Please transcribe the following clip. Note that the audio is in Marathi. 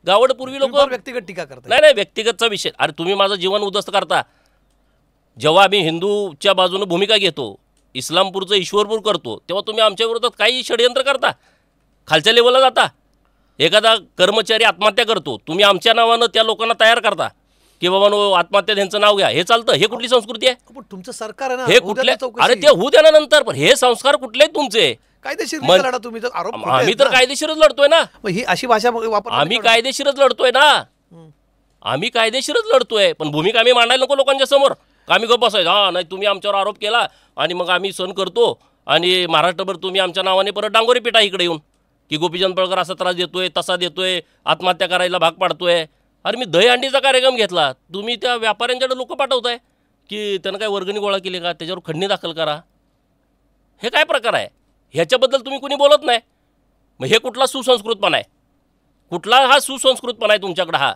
गावड पूर्वी लोक व्यक्तिगत टीका करतात. नाही नाही, व्यक्तिगतचा विषय. अरे तुम्ही माझं जीवन उद्ध्वस्त करता. जेव्हा आम्ही हिंदूच्या बाजूने भूमिका घेतो, इस्लामपूरचं ईश्वरपूर करतो, तेव्हा तुम्ही आमच्या विरोधात काही षडयंत्र करता, खालच्या लेवलला जाता. एखादा कर्मचारी आत्महत्या करतो, तुम्ही आमच्या नावानं त्या लोकांना तयार करता की बाबा नो आत्महत्या त्यांचं नाव घ्या. हे चालतं? हे कुठली संस्कृती आहे? पण तुमचं सरकार आहे ना, हे कुठले? अरे ते होऊ द्या ना नंतर, पण हे संस्कार कुठले आहेत तुमचे? कायदेशीर लढा तुम्ही तर आरोप करताय आम्ही तर ना. कायदेशीरच लढतोय ना. मग ही अशी भाषा वापर आम्ही कायदेशीरच लढतोय ना. आम्ही कायदेशीरच लढतोय, पण भूमिका आम्ही मांडायला नको लोकांच्या समोर. आम्ही गप्प बसायचं, हां नाही तुम्ही आमच्यावर आरोप केला आणि मग आम्ही सहन करतो आणि महाराष्ट्रभर तुम्ही आमच्या नावाने परत डांगोरी पिटा इकडे येऊन की गोपीचंद पळकर असा त्रास देतोय, तसा देतोय, आत्महत्या करायला भाग पाडतोय. अरे मी दहीहंडीचा कार्यक्रम घेतला, तुम्ही त्या व्यापाऱ्यांच्याकडे लोक पाठवताय की त्यांना काय वर्गणी गोळा केली का, त्याच्यावर खंडणी दाखल करा. हे काय प्रकार आहे? ह्याच्याबद्दल तुम्ही कुणी बोलत नाही. मग हे कुठला सुसंस्कृतपणा आहे? कुठला हा सुसंस्कृतपणा आहे तुमच्याकडे? हा